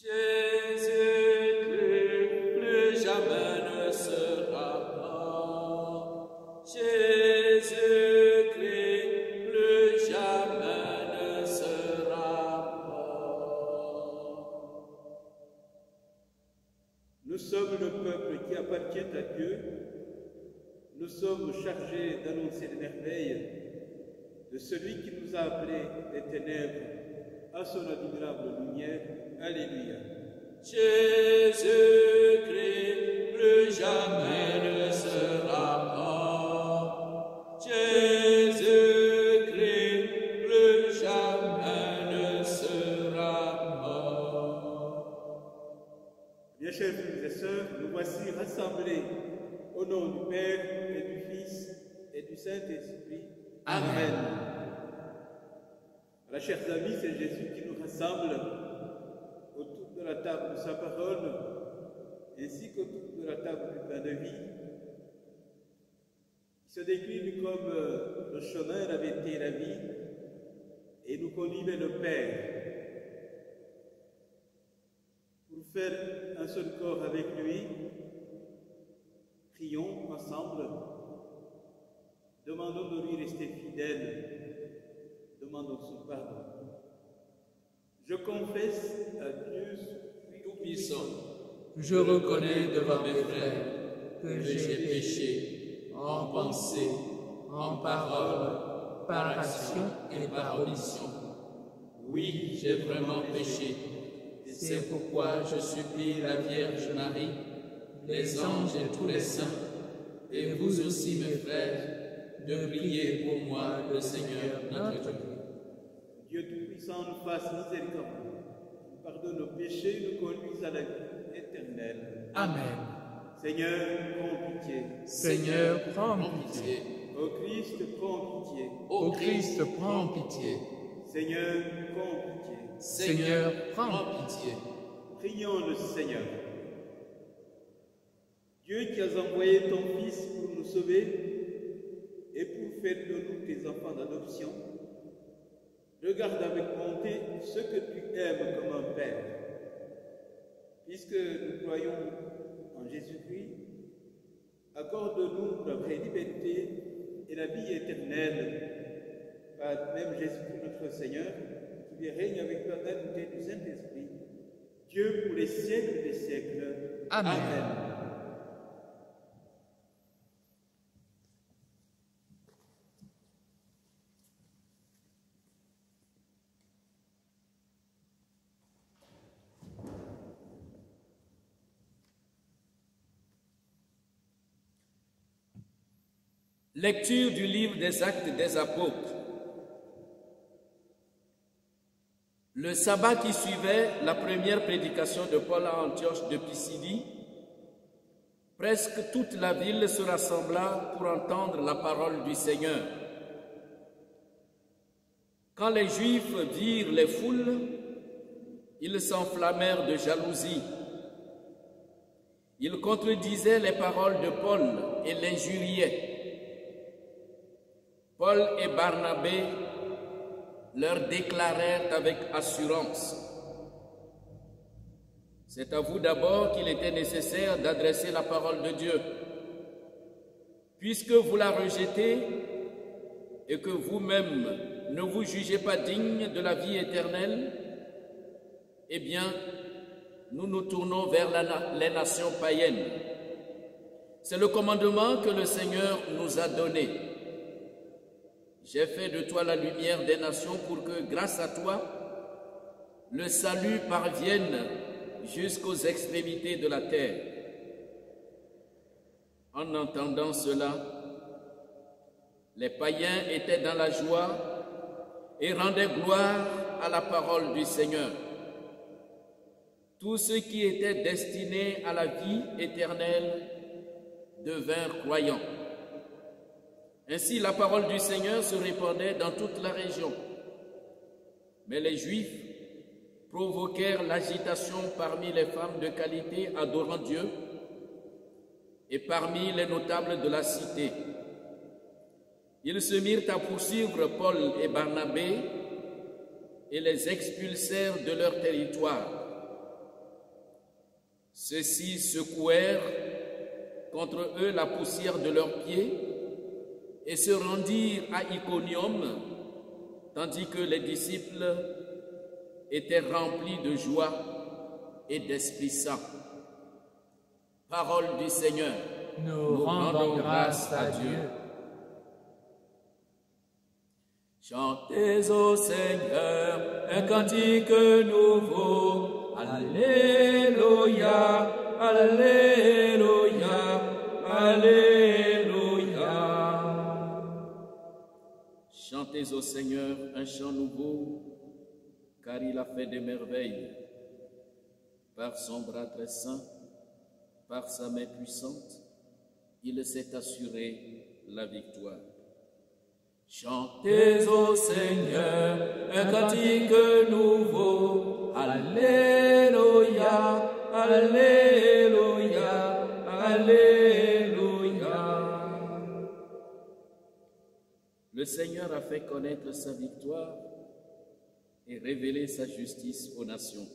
Jésus-Christ, plus jamais ne sera mort. Jésus-Christ, plus jamais ne sera mort. Nous sommes le peuple qui appartient à Dieu. Nous sommes chargés d'annoncer les merveilles de celui qui nous a appelés des ténèbres à son admirable lumière. Alléluia. Jésus-Christ, plus jamais ne sera mort. Jésus-Christ, plus jamais ne sera mort. Bien chers frères et sœurs, nous voici rassemblés au nom du Père et du Fils et du Saint-Esprit. Amen. Voilà, chers amis, c'est Jésus qui nous rassemble autour de la table de sa parole, ainsi qu'autour de la table du pain de vie. Il se décline comme le chemin, la vérité et la vie, et nous conduit vers le Père. Pour faire un seul corps avec lui, prions ensemble, demandons de lui rester fidèle, demandons son pardon. Je confesse à Dieu Tout-Puissant, je reconnais devant mes frères que j'ai péché en pensée, en parole, par action et par omission. Oui, j'ai vraiment péché. C'est pourquoi je supplie la Vierge Marie, les anges et tous les saints, et vous aussi mes frères, de prier pour moi le Seigneur notre Dieu. Dieu Tout-Puissant nous fasse miséricorde, nous pardonne nos péchés, nous conduise à la vie éternelle. Amen. Seigneur, prends pitié. Seigneur, prends pitié. Ô Christ, prends pitié. Ô Christ, prends pitié. Seigneur, prends pitié. Seigneur, prends pitié. Prions le Seigneur. Dieu qui as envoyé ton Fils pour nous sauver et pour faire de nous tes enfants d'adoption, regarde avec bonté ce que tu aimes comme un Père. Puisque nous croyons en Jésus-Christ, accorde-nous la vraie liberté et la vie éternelle par même Jésus-Christ notre Seigneur, qui règne avec la l'unité du Saint-Esprit, Dieu pour les siècles des siècles. Amen. Amen. Lecture du livre des Actes des Apôtres. Le sabbat qui suivait la première prédication de Paul à Antioche de Pisidie, presque toute la ville se rassembla pour entendre la parole du Seigneur. Quand les Juifs virent les foules, ils s'enflammèrent de jalousie. Ils contredisaient les paroles de Paul et l'injuriaient. Paul et Barnabé leur déclarèrent avec assurance: « C'est à vous d'abord qu'il était nécessaire d'adresser la parole de Dieu. Puisque vous la rejetez et que vous-même ne vous jugez pas digne de la vie éternelle, eh bien, nous nous tournons vers les nations païennes. C'est le commandement que le Seigneur nous a donné. J'ai fait de toi la lumière des nations pour que, grâce à toi, le salut parvienne jusqu'aux extrémités de la terre. » En entendant cela, les païens étaient dans la joie et rendaient gloire à la parole du Seigneur. Tous ceux qui étaient destinés à la vie éternelle devinrent croyants. Ainsi, la parole du Seigneur se répandait dans toute la région. Mais les Juifs provoquèrent l'agitation parmi les femmes de qualité adorant Dieu et parmi les notables de la cité. Ils se mirent à poursuivre Paul et Barnabé et les expulsèrent de leur territoire. Ceux-ci secouèrent contre eux la poussière de leurs pieds et se rendirent à Iconium, tandis que les disciples étaient remplis de joie et d'Esprit Saint. Parole du Seigneur. Nous rendons grâce à Dieu. Chantez au Seigneur un cantique nouveau. Alléluia, alléluia, alléluia. Chantez au Seigneur un chant nouveau, car il a fait des merveilles. Par son bras très saint, par sa main puissante, il s'est assuré la victoire. Chantez au Seigneur un cantique nouveau. Alléluia, alléluia, alléluia. Le Seigneur a fait connaître sa victoire et révélé sa justice aux nations.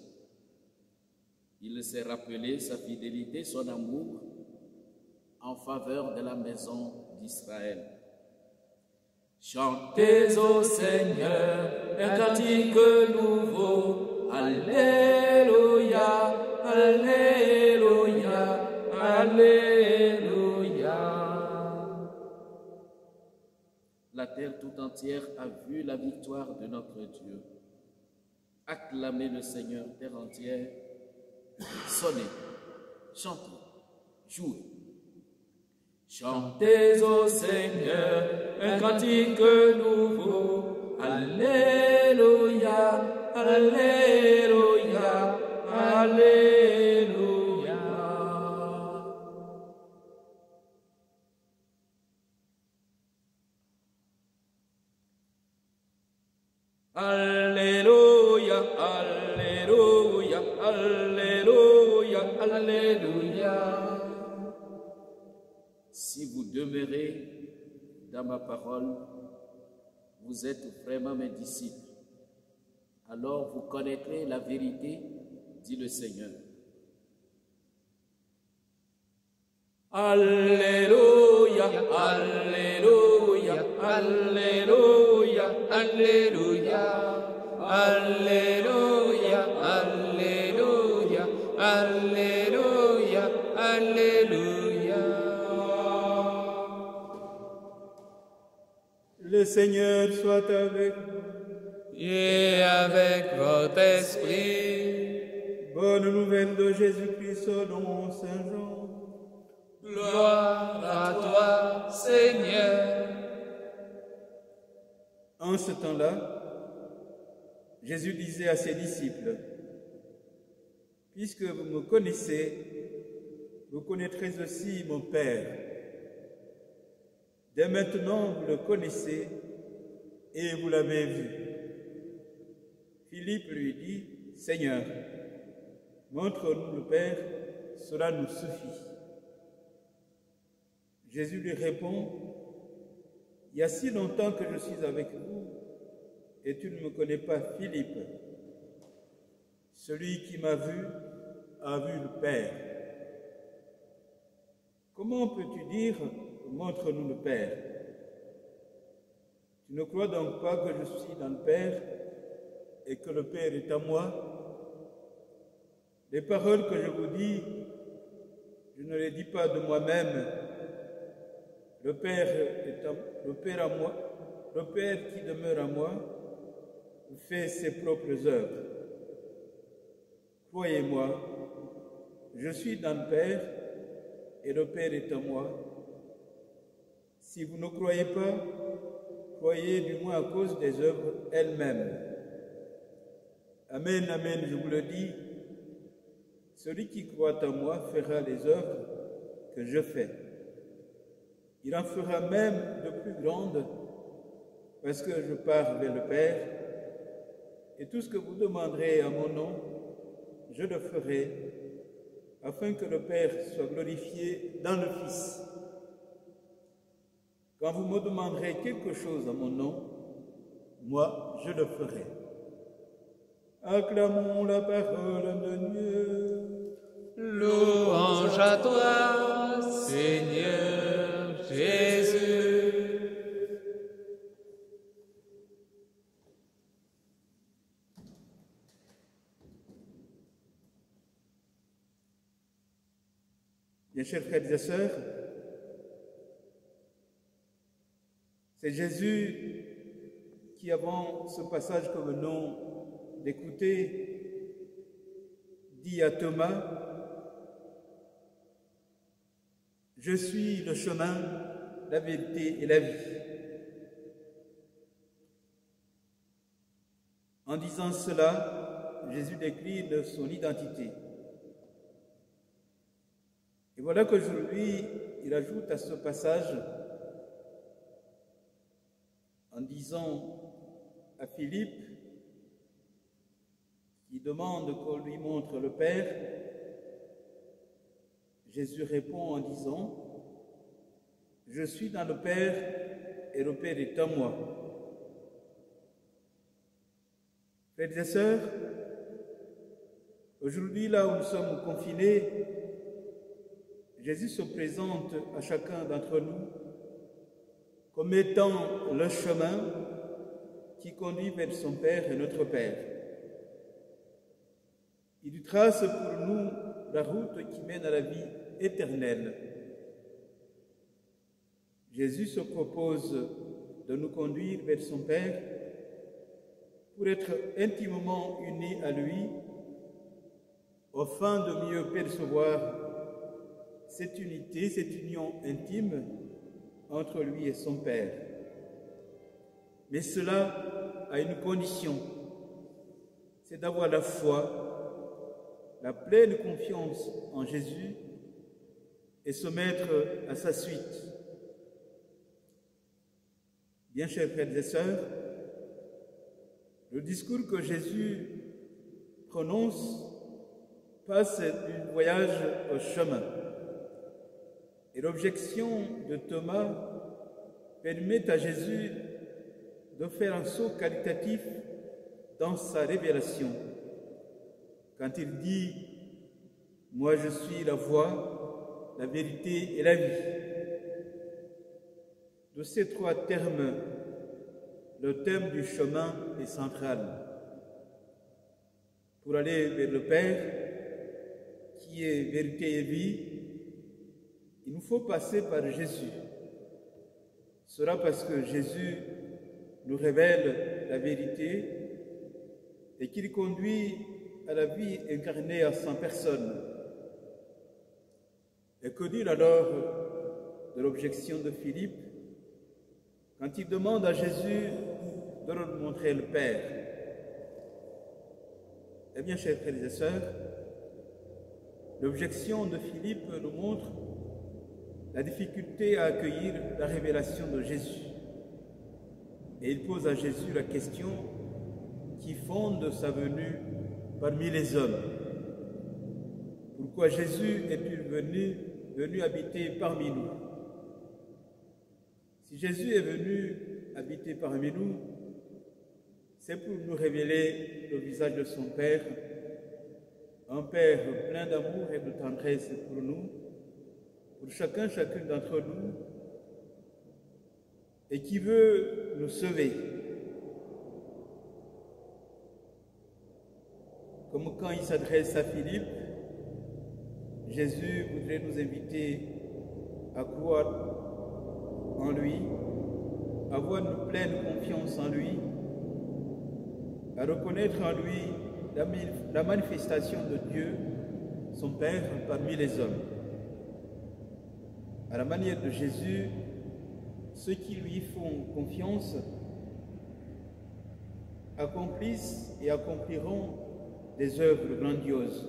Il s'est rappelé sa fidélité, son amour en faveur de la maison d'Israël. Chantez au Seigneur un cantique nouveau. Alléluia, alléluia, alléluia. La terre tout entière a vu la victoire de notre Dieu. Acclamez le Seigneur, terre entière. Sonnez, chantez, jouez. Chantez au Seigneur un cantique nouveau. Alléluia, alléluia, alléluia. Alléluia, alléluia, alléluia, alléluia. Si vous demeurez dans ma parole, vous êtes vraiment mes disciples. Alors vous connaîtrez la vérité, dit le Seigneur. Alléluia, alléluia, alléluia, alléluia, alléluia, alléluia, alléluia, alléluia. Le Seigneur soit avec vous. Et avec votre esprit. Bonne nouvelle de Jésus-Christ selon Saint Jean. Gloire à toi, Seigneur. En ce temps-là, Jésus disait à ses disciples, « Puisque vous me connaissez, vous connaîtrez aussi mon Père. Dès maintenant, vous le connaissez et vous l'avez vu. » Philippe lui dit, « Seigneur, montre-nous le Père, cela nous suffit. » Jésus lui répond, « Il y a si longtemps que je suis avec vous, et tu ne me connais pas, Philippe. Celui qui m'a vu a vu le Père. Comment peux-tu dire, montre-nous le Père? Tu ne crois donc pas que je suis dans le Père et que le Père est à moi? Les paroles que je vous dis, je ne les dis pas de moi-même. Le Père qui demeure à moi, fait ses propres œuvres. Croyez-moi, je suis dans le Père et le Père est en moi. Si vous ne croyez pas, croyez du moins à cause des œuvres elles-mêmes. Amen, amen, je vous le dis, celui qui croit en moi fera les œuvres que je fais. Il en fera même de plus grandes, parce que je pars vers le Père, et tout ce que vous demanderez à mon nom, je le ferai, afin que le Père soit glorifié dans le Fils. Quand vous me demanderez quelque chose à mon nom, moi, je le ferai. Acclamons la parole de Dieu. Louange à toi, Seigneur Jésus. Bien chers frères et sœurs, c'est Jésus qui, avant ce passage que nous venons d'écouter, dit à Thomas, « Je suis le chemin, la vérité et la vie. » En disant cela, Jésus décline son identité. Et voilà qu'aujourd'hui, il ajoute à ce passage, en disant à Philippe, qui demande qu'on lui montre le Père, Jésus répond en disant, « Je suis dans le Père et le Père est en moi. » Frères et sœurs, aujourd'hui, là où nous sommes confinés, Jésus se présente à chacun d'entre nous comme étant le chemin qui conduit vers son Père et notre Père. Il trace pour nous la route qui mène à la vie éternelle. Jésus se propose de nous conduire vers son Père pour être intimement unis à lui, afin de mieux percevoir cette unité, cette union intime entre lui et son Père. Mais cela a une condition, c'est d'avoir la foi, la pleine confiance en Jésus et se mettre à sa suite. Bien chers frères et sœurs, le discours que Jésus prononce passe du voyage au chemin. Et l'objection de Thomas permet à Jésus de faire un saut qualitatif dans sa révélation. Quand il dit « Moi je suis la voie, la vérité et la vie ». De ces trois termes, le thème du chemin est central. Pour aller vers le Père, qui est vérité et vie, il nous faut passer par Jésus. Cela parce que Jésus nous révèle la vérité et qu'il conduit à la vie incarnée à 100 personnes. Et que dire alors de l'objection de Philippe quand il demande à Jésus de nous montrer le Père? Eh bien, chers frères et sœurs, l'objection de Philippe nous montre la difficulté à accueillir la révélation de Jésus. Et il pose à Jésus la question qui fonde sa venue parmi les hommes. Pourquoi Jésus est-il venu habiter parmi nous? Si Jésus est venu habiter parmi nous, c'est pour nous révéler le visage de son Père, un Père plein d'amour et de tendresse pour nous, pour chacune d'entre nous, et qui veut nous sauver. Comme quand il s'adresse à Philippe, Jésus voudrait nous inviter à croire en lui, à avoir une pleine confiance en lui, à reconnaître en lui la manifestation de Dieu, son Père, parmi les hommes. À la manière de Jésus, ceux qui lui font confiance accomplissent et accompliront des œuvres grandioses.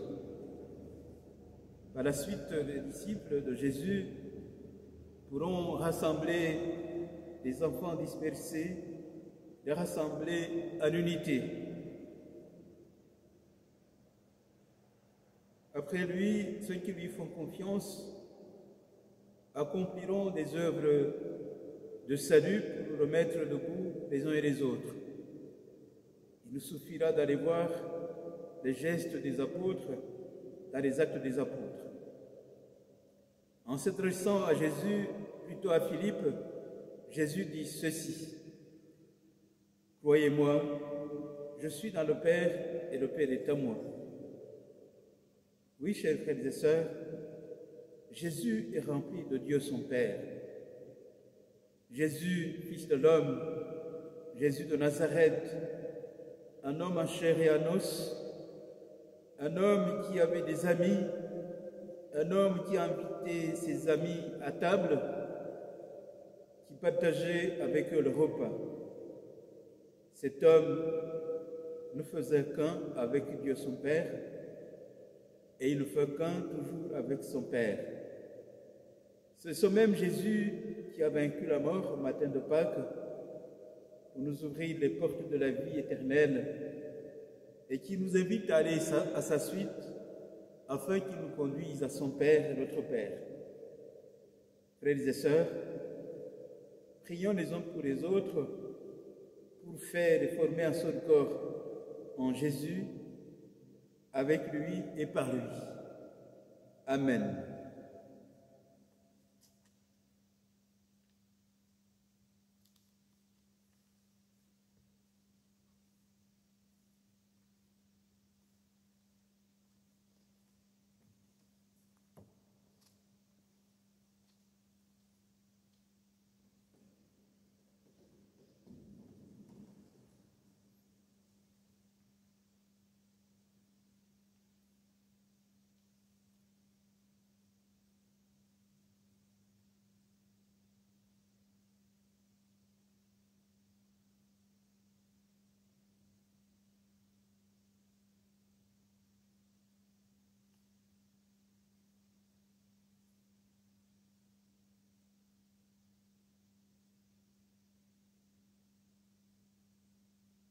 Par la suite, les disciples de Jésus pourront rassembler les enfants dispersés, les rassembler en unité. Après lui, ceux qui lui font confiance accompliront des œuvres de salut pour remettre debout les uns et les autres. Il nous suffira d'aller voir les gestes des apôtres dans les Actes des Apôtres. En s'adressant à Jésus, plutôt à Philippe, Jésus dit ceci: « Croyez-moi, je suis dans le Père et le Père est à moi. » Oui, chers frères et sœurs, Jésus est rempli de Dieu son Père. Jésus, fils de l'homme, Jésus de Nazareth, un homme en chair et en os, un homme qui avait des amis, un homme qui a invité ses amis à table, qui partageait avec eux le repas. Cet homme ne faisait qu'un avec Dieu son Père, et il ne fait qu'un toujours avec son Père. C'est ce même Jésus qui a vaincu la mort au matin de Pâques pour nous ouvrir les portes de la vie éternelle et qui nous invite à aller à sa suite afin qu'il nous conduise à son Père et notre Père. Frères et sœurs, prions les uns pour les autres pour faire et former un seul corps en Jésus, avec lui et par lui. Amen.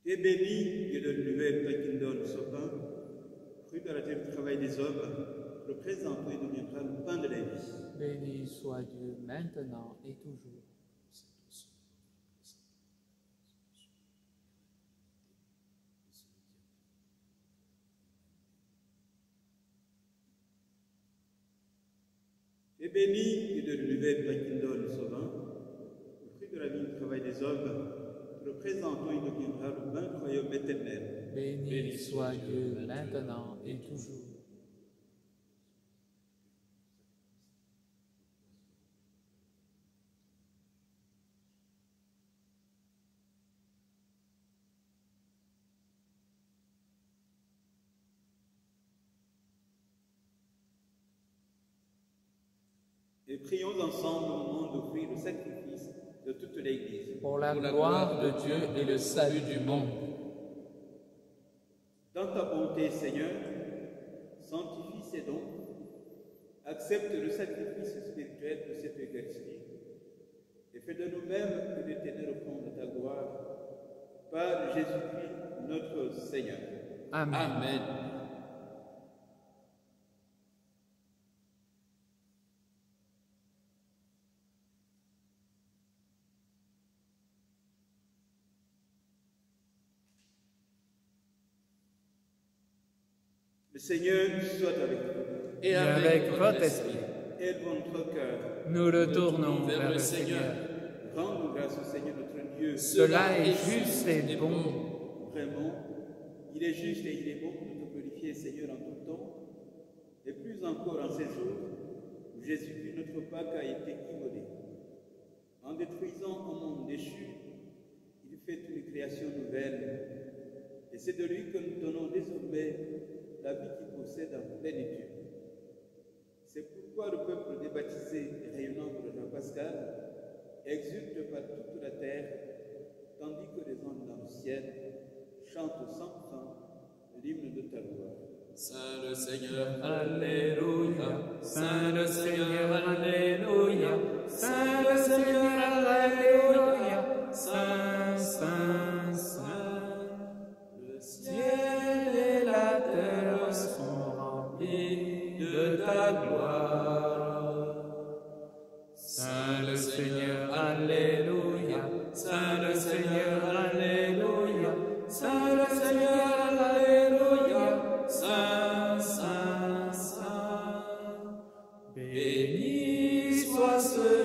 Tu es béni, Dieu de l'univers, toi qui nous donnes ce pain, fruit de la terre du travail des hommes, représente-toi et deviendra le pain de la vie. Béni soit Dieu maintenant et toujours. Tu es béni, Dieu de l'univers, toi qui nous donnes ce vin, le fruit de la vie du travail des hommes, représentons et deviendra le pain du royaume éternel. Béni soit Dieu maintenant et toujours. Et prions ensemble au moment d'offrir le sacrifice de toute l'Église. Pour la gloire de Dieu et le salut du monde. Dans ta bonté, Seigneur, sanctifie ces dons, accepte le sacrifice spirituel de cette Eucharistie et fais de nous-mêmes l'éternel offrande de ta gloire par Jésus-Christ notre Seigneur. Amen. Amen. Le Seigneur soit avec vous. Et avec votre esprit, Élevons notre cœur. nous retournons vers le Seigneur. Rendons grâce au Seigneur notre Dieu. Cela est juste et bon. Vraiment, il est juste et il est bon de te glorifier, Seigneur, en tout temps, et plus encore en ces jours où Jésus-Christ, notre Pâque, a été immolé. En détruisant un monde déchu, il fait une création nouvelle, et c'est de lui que nous donnons désormais la vie qu'il possède en plénitude. C'est pourquoi le peuple débaptisé et rayonnant de la Pascal exulte par toute la terre, tandis que les anges dans le ciel chantent sans fin l'hymne de ta gloire. Saint le Seigneur, Alléluia. Saint le Seigneur, Alléluia. Saint le Seigneur, Alléluia. Saint, Saint, Saint. Le ciel et la terre sont remplis de ta gloire. Saint le Seigneur, Alléluia. Saint le Seigneur, Alléluia. Saint le Seigneur, Alléluia. Saint, Saint, Saint.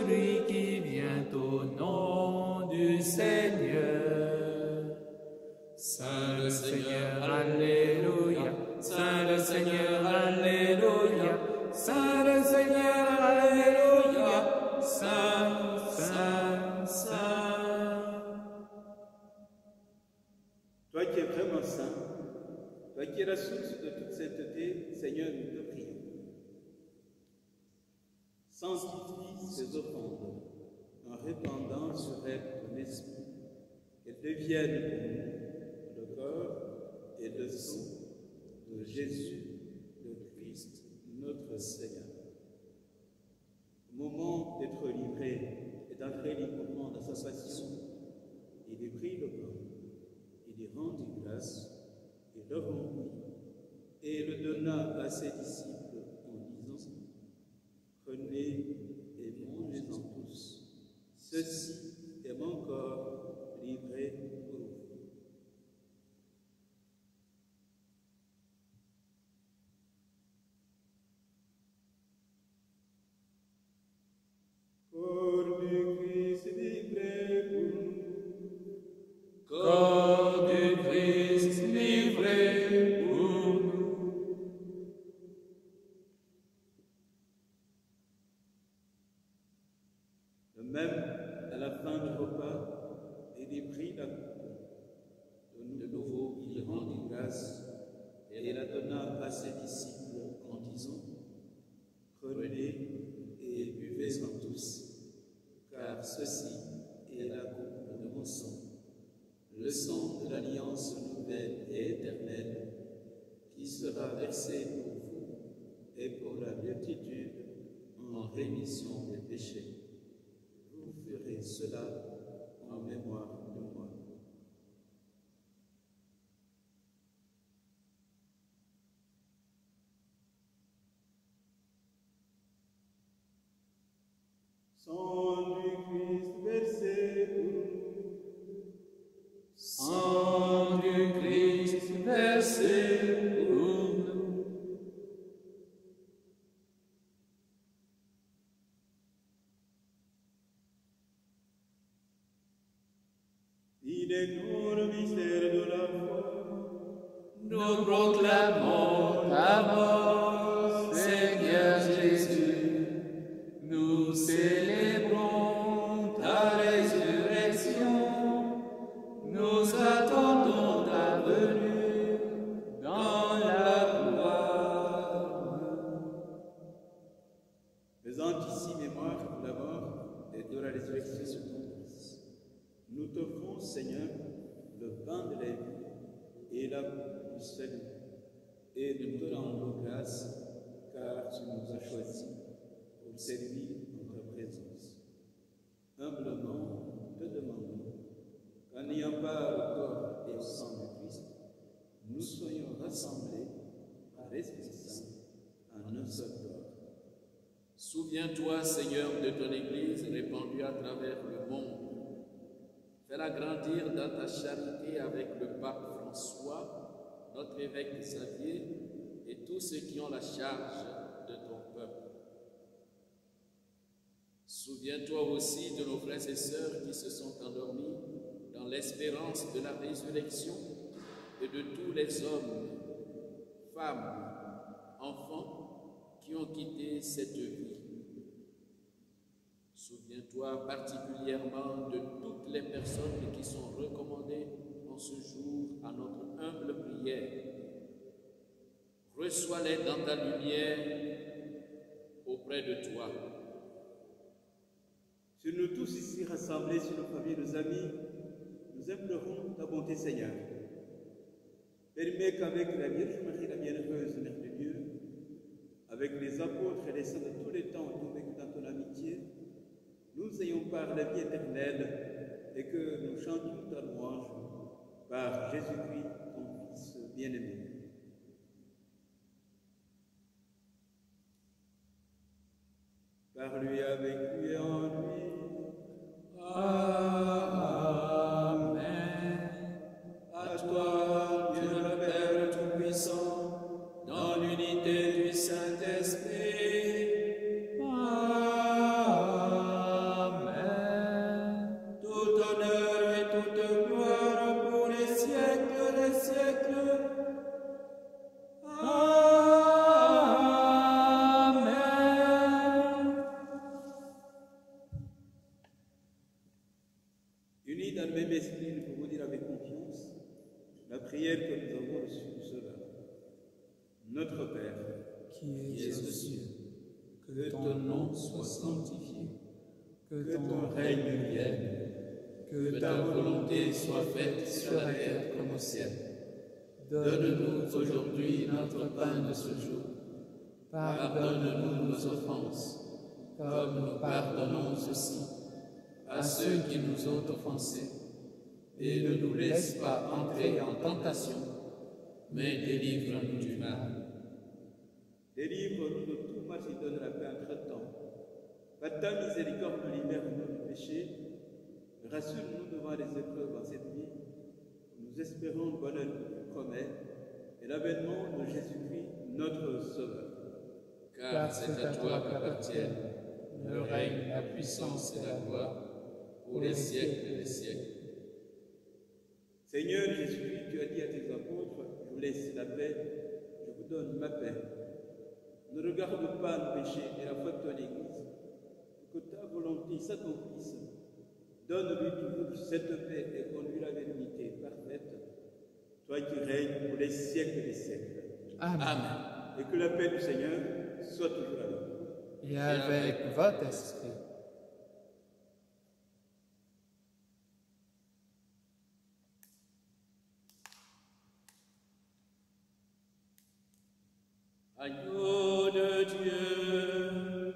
celui qui vient au nom du Seigneur. Saint le Seigneur, Alléluia. Saint le Seigneur, Alléluia. Saint le Seigneur, Alléluia. Saint, Saint, Saint. Toi qui es vraiment saint, toi qui es la source de toute sainteté, Seigneur, nous te prions. Sanctifie ces offrandes en répandant sur elles ton esprit, qu'elles deviennent pour nous le corps et le sang de Jésus, le Christ, notre Seigneur. Au moment d'être livré et d'entrer librement dans sa passion, il prit le pain, il y rendit grâce, il le rompit et le donna à ses disciples en disant: prenez et mangez-en tous. Ceci est mon corps livré pour vous. Corps du Christ livré pour nous. Corps du Christ livré pour nous. De même, à la fin du repas, il prit la coupe. De nouveau, il rendit grâce et la donna à ses disciples en disant: prenez et buvez-en tous, car ceci est la coupe de mon sang, le sang de l'alliance nouvelle et éternelle, qui sera versé pour vous et pour la multitude en rémission des péchés. Vous ferez cela en mémoire de moi. Sang du Christ versé pour nous. Sang du Christ versé pour nous. Il est grand le mystère de la foi. Nous proclamons ta mort, Seigneur Jésus. Nous célébrons ta résurrection. Nous attendons ta venue dans la gloire. Faisant ici mémoire de la mort et de la résurrection de ton Fils, nous t'offrons, Seigneur, le pain de la vie et la coupe du salut, et nous te rendons grâce, car tu nous as choisis pour servir en ta présence. Humblement, te demandons qu'en ayant part au corps et au sang de Christ, nous soyons rassemblés par l'Esprit Saint en un seul corps. Souviens-toi, Seigneur, de ton Église répandue à travers le monde. Fais-la grandir dans ta charité avec le pape François, notre évêque Xavier et tous ceux qui ont la charge de ton peuple. Souviens-toi aussi de nos frères et sœurs qui se sont endormis dans l'espérance de la résurrection et de tous les hommes, femmes, enfants qui ont quitté cette vie. Souviens-toi particulièrement de toutes les personnes qui sont recommandées en ce jour à notre humble prière. Reçois-les dans ta lumière auprès de toi. Sur nous tous ici rassemblés, sur nos familles, nos amis, nous implorons ta bonté, Seigneur. Permets qu'avec la Vierge Marie, la bienheureuse Mère de Dieu, avec les apôtres et les saints de tous les temps qui ont vécu dans ton amitié, nous ayons part la vie éternelle et que nous chantions ta louange par Jésus-Christ, ton Fils bien-aimé. Par lui, avec lui et en lui. Amen. À toi, Dieu le Père Tout-Puissant, dans l'unité du Saint-Esprit. Amen. unis dans le même esprit, nous pouvons dire avec confiance la prière que nous avons reçue du Sauveur. Notre Père, qui es aux cieux, que ton nom soit sanctifié, que ton règne vienne, que ta volonté soit faite sur la terre comme au ciel. Donne-nous aujourd'hui notre pain de ce jour. Pardonne-nous nos offenses, comme nous pardonnons aussi à ceux qui nous ont offensés. Et ne nous laisse pas entrer en tentation, mais délivre-nous du mal. Délivre-nous de tout mal qui donne la paix entre-temps. Par ta miséricorde, libère-nous du péché. Rassure-nous devant les épreuves en cette vie. Nous espérons le bonheur que tu promets et l'avènement de Jésus-Christ, notre Sauveur. Car c'est à toi qu'appartiennent le règne, la puissance et la gloire, pour les siècles des siècles. Seigneur Jésus-Christ, tu as dit à tes apôtres, je vous laisse la paix, je vous donne ma paix. Ne regarde pas nos péchés et la foi de ton Église, pour que ta volonté s'accomplisse. Donne-lui toujours cette paix et conduis-la vers l'unité parfaite, toi qui règnes pour les siècles des siècles. Amen. Et que la paix du Seigneur soit toujours avec vous. Et avec votre esprit. Agneau de Dieu,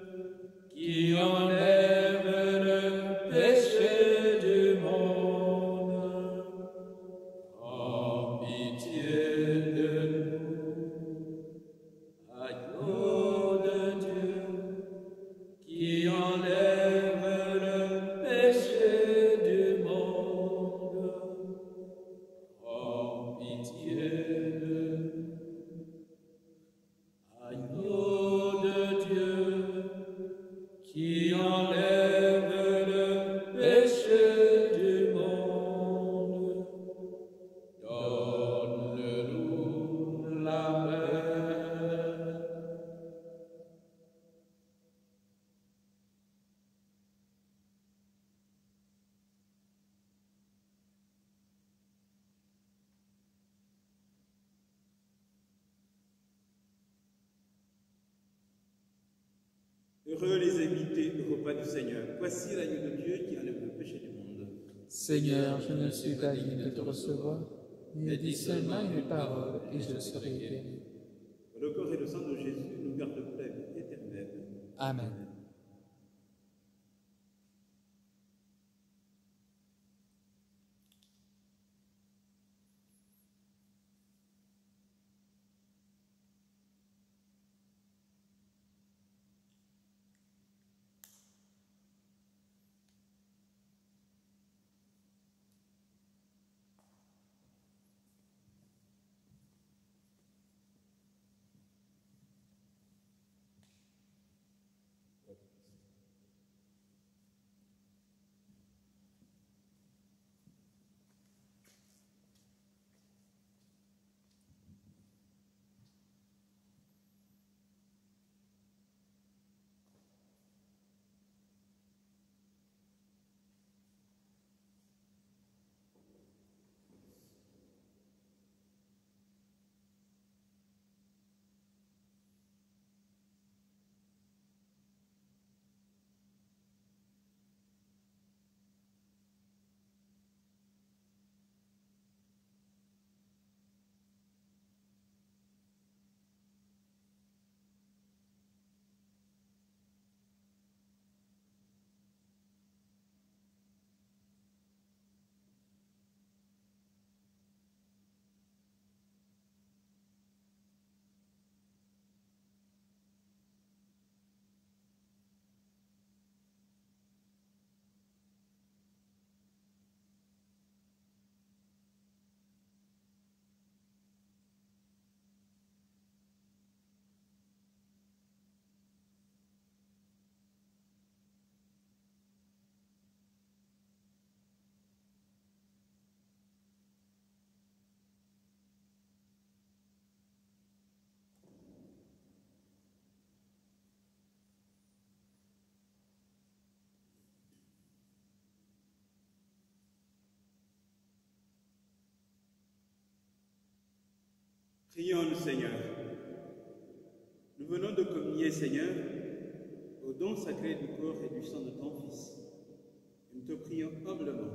Qui enlève le péché du monde, prends pitié de nous. Agneau de Dieu, qui enlève le péché du monde, prends pitié de nous. Agneau de Dieu, qui enlève le péché du monde, donne-nous la paix. Heureux les invités au repas du Seigneur. Voici l'agneau de Dieu qui enlève le péché du monde. Seigneur, je ne suis pas digne de te recevoir, mais dis seulement une parole et je serai guéri. Le corps et le sang de Jésus nous gardent pour la vie éternelle. Amen. Prions le Seigneur. Nous venons de communier, Seigneur, au don sacré du corps et du sang de ton Fils. Nous te prions humblement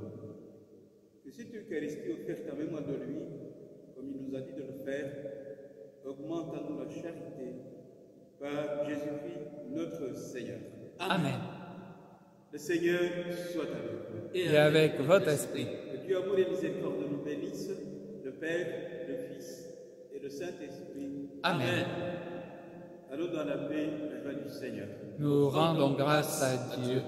que cette Eucharistie offerte en mémoire de lui, comme il nous a dit de le faire, augmente en nous la charité par Jésus-Christ notre Seigneur. Amen. Le Seigneur soit avec vous. Et avec votre esprit. Que Dieu, amour et miséricorde, nous bénisse, le Père, le Fils et le Saint-Esprit. Amen. Allons dans la paix, la joie du Seigneur. Nous rendons grâce à Dieu.